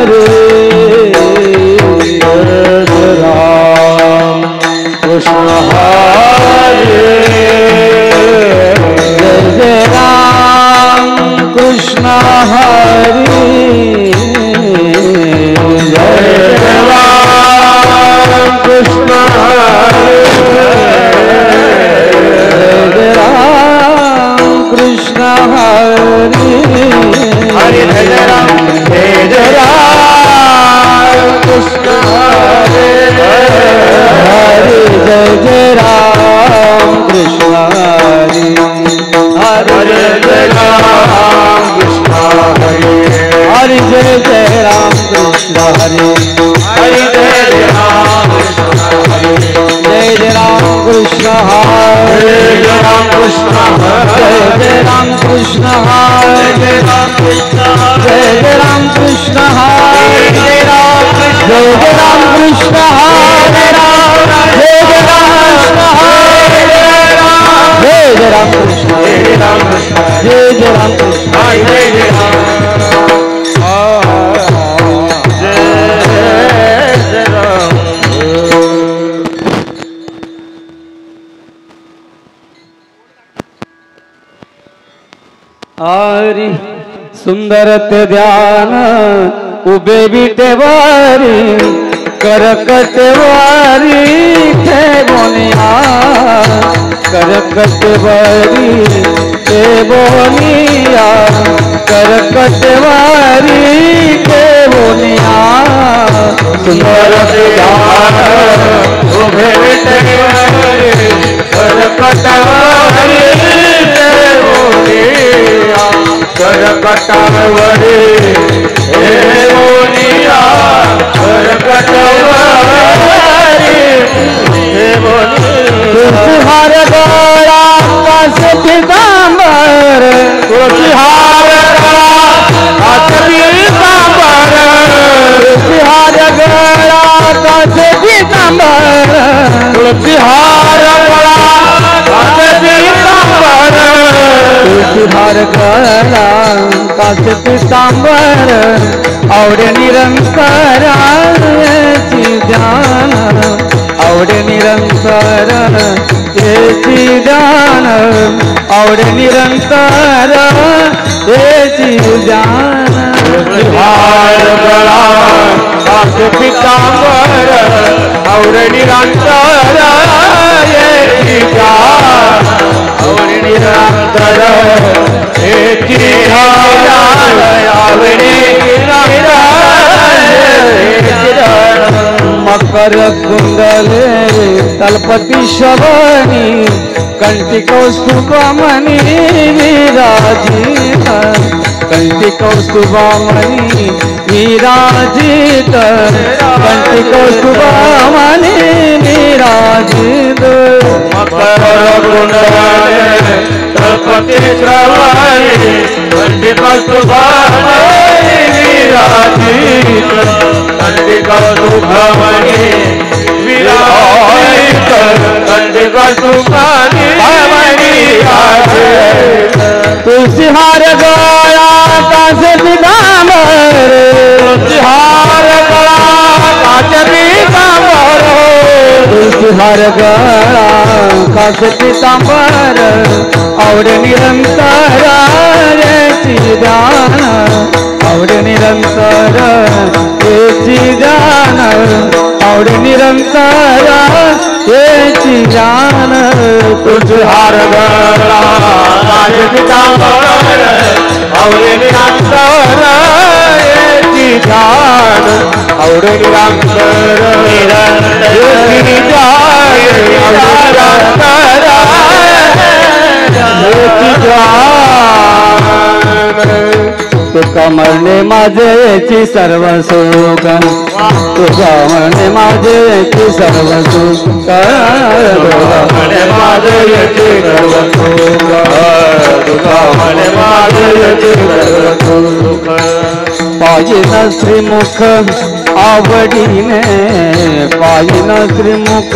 हरे राम कृष्ण हरे जय राम कृष्ण हरे जय राम कृष्ण हरे जय राम कृष्ण हरे हरे जय राम कृष्ण हरे हरे जय राम कृष्ण हरे हरे जय राम कृष्ण हरे हरे जय राम कृष्ण हरे हरे जय राम कृष्ण हरे जय राम कृष्ण हरे जय राम कृष्ण हरे जय राम कृष्ण हरे जय राम कृष्ण हरे जय राम कृष्ण हरे जय राम कृष्ण हरे जय राम कृष्ण हरे जय राम कृष्ण जय राम कृष्ण जय राम हरि सुंदर ते ध्यान उभे विटेवारी करकटवारी थे बोनिया करकटवारी थे बोनिया करकटवारी थे बोनिया सुंदर ते ध्यान उभे विटेवारी करकटवारी करकटवरे हे बोलिया करकटवरे हे बोलिया हर गला काश पीतांबर तुलसीहार काश पीतांबर तुलसीहार गला काश पीतांबर तुलसीहार गला काश पीतांबर तुलसीहार गला काश पीतांबर और निरंतर ध्यान और निरंतर ध्यान और निरंतर ध्यान तुलसीहार गला काश पीतांबर और निरंतर और निरंतर मकर कुंडले तलपति शवनी कंठी कौस्तुभमणि विराजित कंठी कौस्तुभमणि विराजित कंठी कौस्तुभमणि विराजित मकर कुंडले तलपति श्रवणी कंठी कौस्तुभमणि विराजित कंठी कौस्तुभमणि विराजित कंठी कौस्तुभमणि विराजित तुलसीहार गला काश पीतांबर तुलसीहार गला काश पीतांबर तुलसीहार गला काश पीतांबर और निरंतर ध्यान और निरंतर ध्यान और निरंतर ध्यान तुलसीहार गला काश पीतांबर और निरंतर ध्यान और निरंतर तुका मरणे माझेची सर्व सुख तुका मरणे माझेची सर्व सुख माझेची सर्व सुख तुका मरणे माझेची सर्व सुख पाहिन श्रीमुख आवडीने पाहिन श्रीमुख